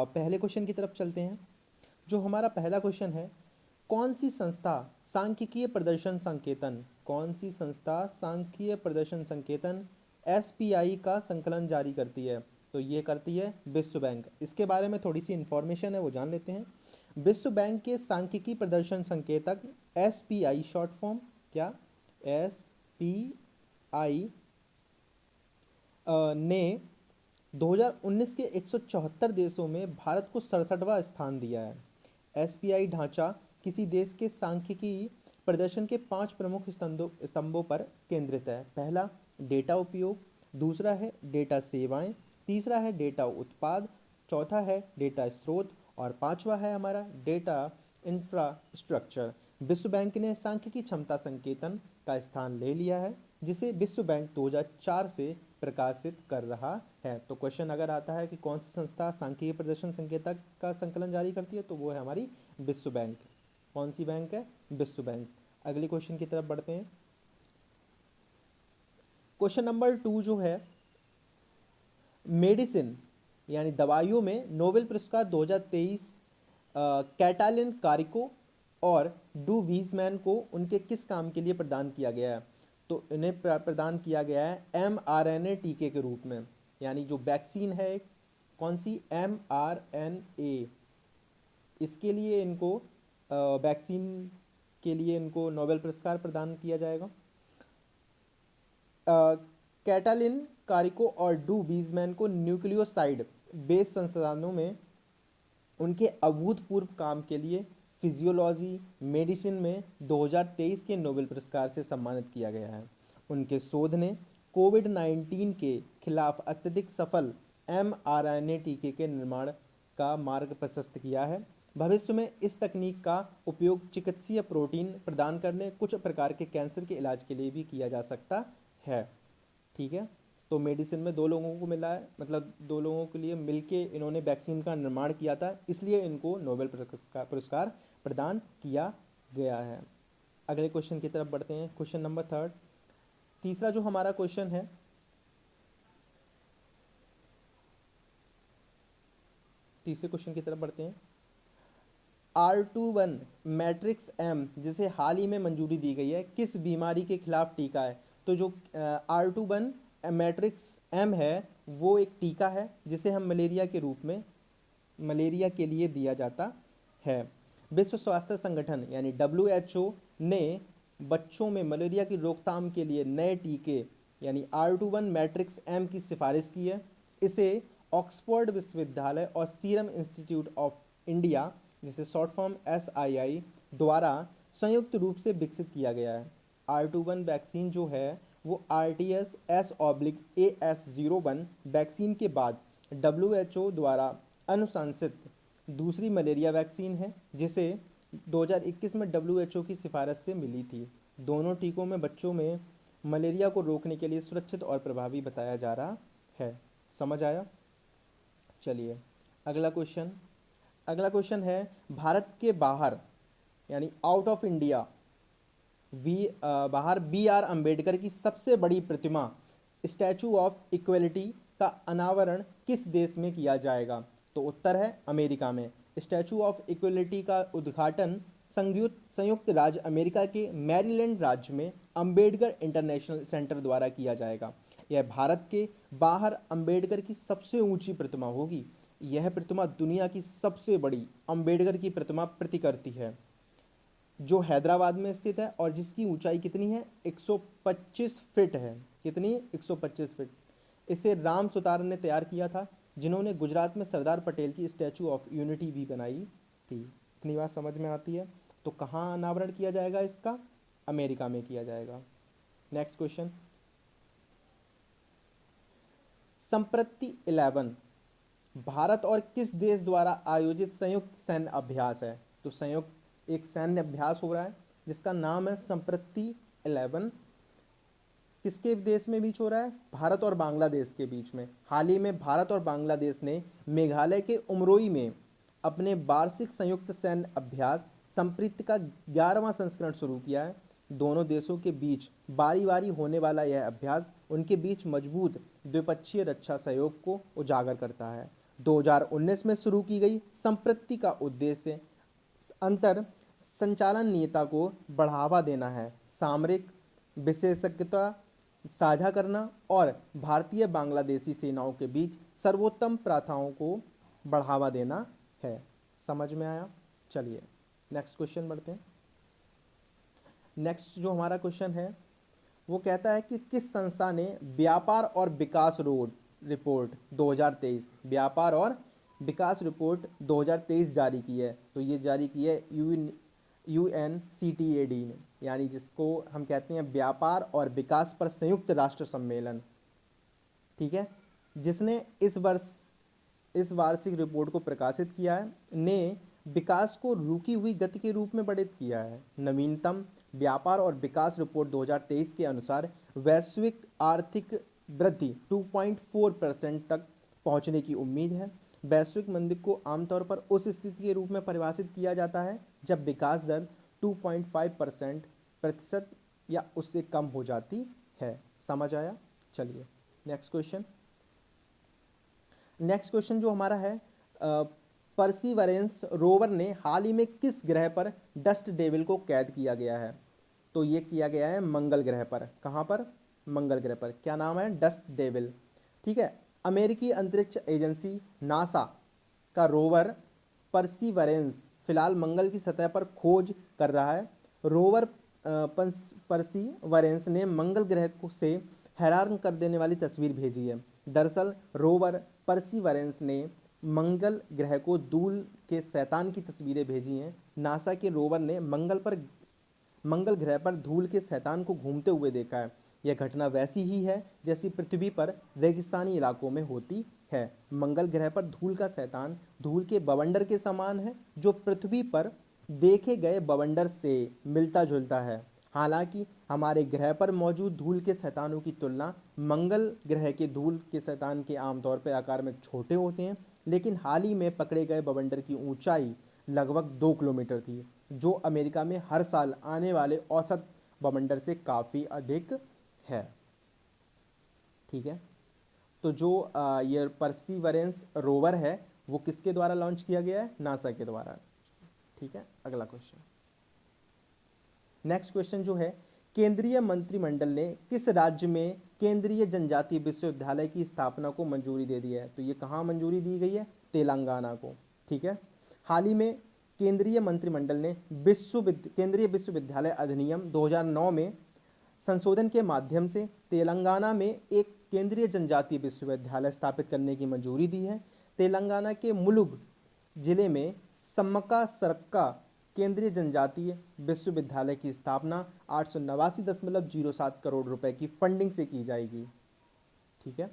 पहले क्वेश्चन की तरफ चलते हैं। जो हमारा पहला क्वेश्चन है, कौन सी संस्था सांख्यिकीय प्रदर्शन संकेतन, कौन सी संस्था सांख्यिकीय प्रदर्शन संकेतन एसपीआई का संकलन जारी करती है? तो ये करती है विश्व बैंक। इसके बारे में थोड़ी सी इन्फॉर्मेशन है, वो जान लेते हैं। विश्व बैंक के सांख्यिकी प्रदर्शन संकेतक एसपीआई, शॉर्ट फॉर्म क्या, एसपीआई, ने 2019 के 174 देशों में भारत को 67वां स्थान दिया है। एसपीआई ढांचा किसी देश के सांख्यिकी प्रदर्शन के 5 प्रमुख स्तंभों पर केंद्रित है। पहला, डेटा उपयोग। दूसरा है डेटा सेवाएं। तीसरा है डेटा उत्पाद। चौथा है डेटा स्रोत। और पांचवा है हमारा डेटा इंफ्रास्ट्रक्चर। विश्व बैंक ने सांख्यिकी क्षमता संकेतन का स्थान ले लिया है, जिसे विश्व बैंक 2004 से प्रकाशित कर रहा है। तो क्वेश्चन अगर आता है कि कौन सी संस्था सांख्यिकी प्रदर्शन संकेतक का संकलन जारी करती है, तो वो है हमारी विश्व बैंक। कौन सी बैंक है? विश्व बैंक। अगले क्वेश्चन की तरफ बढ़ते हैं। क्वेश्चन नंबर 2 जो है, मेडिसिन यानी दवाइयों में नोबेल पुरस्कार 2023 कैटालिन कारिको और डू वीजमैन को उनके किस काम के लिए प्रदान किया गया है? तो इन्हें प्रदान किया गया है mRNA टीके के रूप में, यानी जो वैक्सीन है, कौन सी, mRNA, इसके लिए इनको वैक्सीन के लिए इनको नोबेल पुरस्कार प्रदान किया जाएगा। कैटालिन कारिको और डू वीजमैन को न्यूक्लियोसाइड बेस संसाधनों में उनके अभूतपूर्व काम के लिए फिजियोलॉजी मेडिसिन में 2023 के नोबेल पुरस्कार से सम्मानित किया गया है। उनके शोध ने कोविड-19 के खिलाफ अत्यधिक सफल mRNA टीके के निर्माण का मार्ग प्रशस्त किया है। भविष्य में इस तकनीक का उपयोग चिकित्सीय प्रोटीन प्रदान करने, कुछ प्रकार के कैंसर के इलाज के लिए भी किया जा सकता है। ठीक है, तो मेडिसिन में 2 लोगों को मिला है, मतलब 2 लोगों के लिए मिलके इन्होंने वैक्सीन का निर्माण किया था, इसलिए इनको नोबेल पुरस्कार प्रदान किया गया है। अगले क्वेश्चन की तरफ बढ़ते हैं। क्वेश्चन नंबर 3, तीसरा जो हमारा क्वेश्चन है, तीसरे क्वेश्चन की तरफ बढ़ते हैं। R21 मैट्रिक्स M, जिसे हाल ही में मंजूरी दी गई है, किस बीमारी के खिलाफ टीका है? तो जो R21 मैट्रिक्स M है, वो एक टीका है जिसे हम मलेरिया के रूप में, मलेरिया के लिए दिया जाता है। विश्व स्वास्थ्य संगठन यानी WHO ने बच्चों में मलेरिया की रोकथाम के लिए नए टीके यानी R21 मैट्रिक्स M की सिफारिश की है। इसे ऑक्सफोर्ड विश्वविद्यालय और सीरम इंस्टीट्यूट ऑफ इंडिया, जिसे शॉर्ट फॉर्म SII, द्वारा संयुक्त रूप से विकसित किया गया है। R21 वैक्सीन जो है वो RTS-S/AS01 वैक्सीन के बाद WHO द्वारा अनुशंसित दूसरी मलेरिया वैक्सीन है, जिसे 2021 में WHO की सिफारिश से मिली थी। दोनों टीकों में बच्चों में मलेरिया को रोकने के लिए सुरक्षित और प्रभावी बताया जा रहा है। समझ आया? चलिए अगला क्वेश्चन है, भारत के बाहर यानी आउट ऑफ इंडिया बाहर BR अम्बेडकर की सबसे बड़ी प्रतिमा स्टैचू ऑफ इक्वलिटी का अनावरण किस देश में किया जाएगा? तो उत्तर है अमेरिका में। स्टैचू ऑफ इक्वलिटी का उद्घाटन संयुक्त राज्य अमेरिका के मैरीलैंड राज्य में अम्बेडकर इंटरनेशनल सेंटर द्वारा किया जाएगा। यह भारत के बाहर अम्बेडकर की सबसे ऊंची प्रतिमा होगी। यह प्रतिमा दुनिया की सबसे बड़ी अम्बेडकर की प्रतिमा प्रतिकृति है, जो हैदराबाद में स्थित है और जिसकी ऊंचाई कितनी है? 125 फीट है। कितनी? 125 फीट। इसे राम सुतार ने तैयार किया था, जिन्होंने गुजरात में सरदार पटेल की स्टैचू ऑफ यूनिटी भी बनाई थी। इतनी बात समझ में आती है। तो कहाँ अनावरण किया जाएगा इसका? अमेरिका में किया जाएगा। नेक्स्ट क्वेश्चन, संप्रति 11 भारत और किस देश द्वारा आयोजित संयुक्त सैन्य अभ्यास है? तो संयुक्त एक सैन्य अभ्यास हो रहा है जिसका नाम है संप्रति 11। किसके देश में बीच हो रहा है? भारत और बांग्लादेश के बीच में। हाल ही में भारत और बांग्लादेश ने मेघालय के उमरोई में अपने वार्षिक संयुक्त सैन्य अभ्यास संप्रीति का 11वां संस्करण शुरू किया है। दोनों देशों के बीच बारी बारी होने वाला यह अभ्यास उनके बीच मजबूत द्विपक्षीय रक्षा सहयोग को उजागर करता है। 2019 में शुरू की गई संप्रति का उद्देश्य अंतर संचालनीयता को बढ़ावा देना है, सामरिक विशेषज्ञता साझा करना और भारतीय बांग्लादेशी सेनाओं के बीच सर्वोत्तम प्रथाओं को बढ़ावा देना है। समझ में आया? चलिए नेक्स्ट क्वेश्चन बढ़ते हैं। नेक्स्ट जो हमारा क्वेश्चन है वो कहता है कि किस संस्था ने व्यापार और विकास रिपोर्ट 2023 व्यापार और विकास रिपोर्ट 2023 जारी की है? तो ये जारी की है UNCTAD ने, यानी जिसको हम कहते हैं व्यापार और विकास पर संयुक्त राष्ट्र सम्मेलन, ठीक है, जिसने इस वार्षिक रिपोर्ट को प्रकाशित किया है, ने विकास को रुकी हुई गति के रूप में वर्णित किया है। नवीनतम व्यापार और विकास रिपोर्ट 2023 के अनुसार वैश्विक आर्थिक वृद्धि 2.4% तक पहुंचने की उम्मीद है। वैश्विक मंदी को आमतौर पर उस स्थिति के रूप में परिभाषित किया जाता है जब विकास दर 2.5% या उससे कम हो जाती है। समझ आया? चलिए नेक्स्ट क्वेश्चन जो हमारा है, परसीवरेंस रोवर ने हाल ही में किस ग्रह पर डस्ट डेविल को कैद किया गया है? तो ये किया गया है मंगल ग्रह पर। कहाँ पर? मंगल ग्रह पर। क्या नाम है? डस्ट डेविल, ठीक है। अमेरिकी अंतरिक्ष एजेंसी नासा का रोवर परसीवरेंस फिलहाल मंगल की सतह पर खोज कर रहा है। रोवर परसीवरेंस ने मंगल ग्रह से हैरान कर देने वाली तस्वीर भेजी है। दरअसल रोवर परसीवरेंस ने मंगल ग्रह को धूल के शैतान की तस्वीरें भेजी हैं। नासा के रोवर ने मंगल ग्रह पर धूल के शैतान को घूमते हुए देखा है। यह घटना वैसी ही है जैसी पृथ्वी पर रेगिस्तानी इलाकों में होती है। मंगल ग्रह पर धूल का शैतान धूल के बवंडर के समान है, जो पृथ्वी पर देखे गए बवंडर से मिलता जुलता है। हालांकि हमारे ग्रह पर मौजूद धूल के शैतानों की तुलना मंगल ग्रह के धूल के शैतान के आमतौर पर आकार में छोटे होते हैं, लेकिन हाल ही में पकड़े गए बवंडर की ऊंचाई लगभग 2 किलोमीटर थी, जो अमेरिका में हर साल आने वाले औसत बवंडर से काफ़ी अधिक है। ठीक है, तो जो ये परसीवरेंस रोवर है वो किसके द्वारा लॉन्च किया गया है? नासा के द्वारा। ठीक है, अगला क्वेश्चन। नेक्स्ट क्वेश्चन जो है, केंद्रीय मंत्रिमंडल ने किस राज्य में केंद्रीय जनजातीय विश्वविद्यालय की स्थापना को मंजूरी दे दी है? तो ये कहाँ मंजूरी दी गई है? तेलंगाना को। ठीक है, हाल ही में केंद्रीय मंत्रिमंडल ने केंद्रीय विश्वविद्यालय अधिनियम 2009 में संशोधन के माध्यम से तेलंगाना में एक केंद्रीय जनजातीय विश्वविद्यालय स्थापित करने की मंजूरी दी है। तेलंगाना के मुलुगु जिले में सम्मका सरक्का केंद्रीय जनजातीय विश्वविद्यालय की स्थापना 889.07 करोड़ रुपए की फंडिंग से की जाएगी। ठीक है,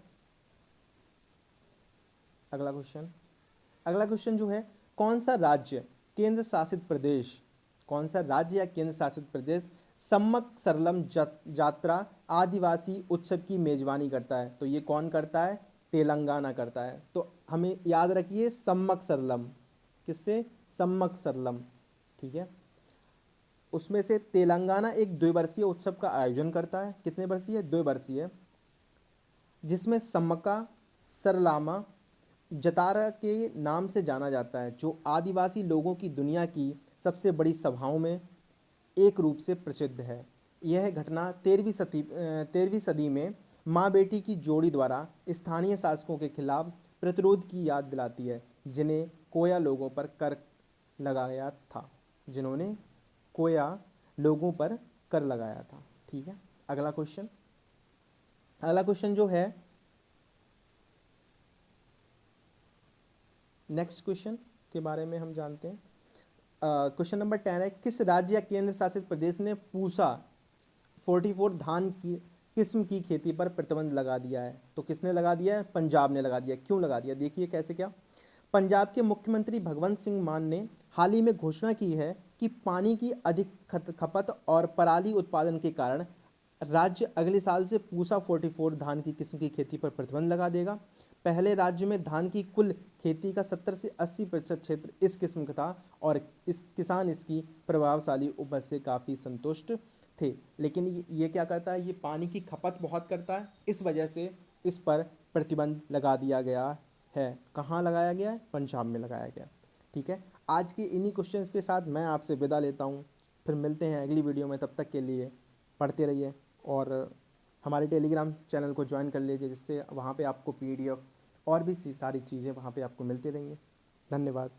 अगला क्वेश्चन जो है, कौन सा राज्य या केंद्र शासित प्रदेश सम्मक सरलम जात्रा आदिवासी उत्सव की मेजबानी करता है? तो ये कौन करता है? तेलंगाना करता है। तो हमें याद रखिए सम्मक सरलम, किससे? सम्मक सरलम। ठीक है, उसमें से तेलंगाना एक 2 वर्षीय उत्सव का आयोजन करता है। कितने वर्षीय? 2 वर्षीय, जिसमें सम्मका सरलामा जतारा के नाम से जाना जाता है, जो आदिवासी लोगों की दुनिया की सबसे बड़ी सभाओं में एक रूप से प्रसिद्ध है। यह घटना 13वीं सदी में माँ बेटी की जोड़ी द्वारा स्थानीय शासकों के खिलाफ प्रतिरोध की याद दिलाती है, जिन्होंने कोया लोगों पर कर लगाया था। ठीक है, अगला क्वेश्चन जो है, नेक्स्ट क्वेश्चन के बारे में हम जानते हैं। क्वेश्चन नंबर 10 है, किस राज्य या केंद्र शासित प्रदेश ने पूसा 44 धान की किस्म की खेती पर प्रतिबंध लगा दिया है? तो किसने लगा दिया है? पंजाब ने लगा दिया। क्यों लगा दिया? देखिए कैसे क्या। पंजाब के मुख्यमंत्री भगवंत सिंह मान ने हाल ही में घोषणा की है कि पानी की अधिक खपत और पराली उत्पादन के कारण राज्य अगले साल से पूसा 44 धान की किस्म की खेती पर प्रतिबंध लगा देगा। पहले राज्य में धान की कुल खेती का 70 से 80% क्षेत्र इस किस्म का था और किसान इसकी प्रभावशाली उपज से काफ़ी संतुष्ट थे, लेकिन ये क्या करता है? ये पानी की खपत बहुत करता है, इस वजह से इस पर प्रतिबंध लगा दिया गया है कहाँ लगाया गया है? पंजाब में लगाया गया। ठीक है, आज के इन्हीं क्वेश्चंस के साथ मैं आपसे विदा लेता हूँ। फिर मिलते हैं अगली वीडियो में, तब तक के लिए पढ़ते रहिए और हमारे टेलीग्राम चैनल को ज्वाइन कर लीजिए, जिससे वहाँ पे आपको PDF और भी सारी चीज़ें वहाँ पे आपको मिलती रहेंगी। धन्यवाद।